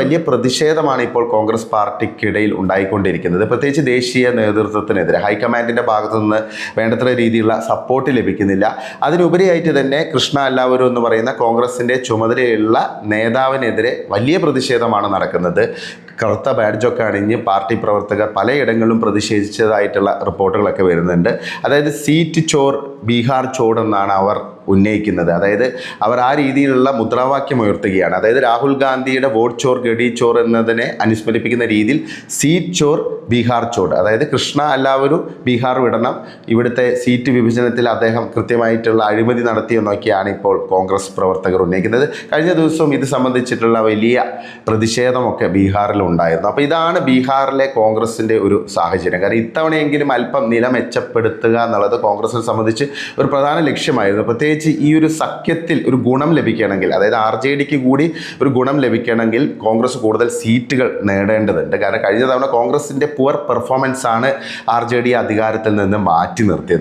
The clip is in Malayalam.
വലിയ പ്രതിഷേധമാണ് ഇപ്പോൾ കോൺഗ്രസ് പാർട്ടിക്കിടയിൽ ഉണ്ടായിക്കൊണ്ടിരിക്കുന്നത്. പ്രത്യേകിച്ച് ദേശീയ നേതൃത്വത്തിനെതിരെ ഹൈക്കമാൻഡിൻ്റെ ഭാഗത്തു നിന്ന് വേണ്ടത്ര രീതിയിലുള്ള സപ്പോർട്ട് ലഭിക്കുന്നില്ല. അതിനുപരിയായിട്ട് തന്നെ കൃഷ്ണ അല്ലാവരു എന്ന് പറയുന്ന കോൺഗ്രസിൻ്റെ ചുമതലയുള്ള നേതാവിനെതിരെ വലിയ പ്രതിഷേധമാണ് നടക്കുന്നത്. കറുത്ത ബാഡ്ജൊക്കെ അണിഞ്ഞ് പാർട്ടി പ്രവർത്തകർ പലയിടങ്ങളിലും പ്രതിഷേധിച്ചതായിട്ടുള്ള റിപ്പോർട്ടുകളൊക്കെ വരുന്നുണ്ട്. അതായത് സീറ്റ് ചോർ ബീഹാർ ചോർ എന്നാണ് അവർ ഉന്നയിക്കുന്നത്. അതായത് അവർ ആ രീതിയിലുള്ള മുദ്രാവാക്യം ഉയർത്തുകയാണ്. അതായത് രാഹുൽ ഗാന്ധിയുടെ വോട്ട് ചോർ ഗഡി ചോർ എന്നതിനെ അനുസ്മരിപ്പിക്കുന്ന രീതിയിൽ സീറ്റ് ചോർ ബീഹാർ ചോർ, അതായത് കൃഷ്ണ അല്ലാവരു ബീഹാർ വിടണം, ഇവിടുത്തെ സീറ്റ് വിഭജനത്തിൽ അദ്ദേഹം കൃത്യമായിട്ടുള്ള അഴിമതി നടത്തിയെന്നൊക്കെയാണ് ഇപ്പോൾ കോൺഗ്രസ് പ്രവർത്തകർ ഉന്നയിക്കുന്നത്. കഴിഞ്ഞ ദിവസവും ഇത് സംബന്ധിച്ചിട്ടുള്ള വലിയ പ്രതിഷേധമൊക്കെ ബീഹാറിൽ ഉണ്ടായിരുന്നു. അപ്പോൾ ഇതാണ് ബീഹാറിലെ കോൺഗ്രസിൻ്റെ ഒരു സാഹചര്യം. കാരണം ഇത്തവണയെങ്കിലും അല്പം നില മെച്ചപ്പെടുത്തുക എന്നുള്ളത് കോൺഗ്രസിനെ സംബന്ധിച്ച് ഒരു പ്രധാന ലക്ഷ്യമായിരുന്നു. പ്രത്യേകിച്ച് ഈ ഒരു സഖ്യത്തിൽ ഒരു ഗുണം ലഭിക്കണമെങ്കിൽ, അതായത് RJDക്ക് കൂടി ഒരു ഗുണം ലഭിക്കണമെങ്കിൽ കോൺഗ്രസ് കൂടുതൽ സീറ്റുകൾ നേടേണ്ടതുണ്ട്. കാരണം കഴിഞ്ഞ തവണ കോൺഗ്രസിൻ്റെ പുവർ പെർഫോമൻസ് ആണ് RJD അധികാരത്തിൽ നിന്ന് മാറ്റി നിർത്തിയത്.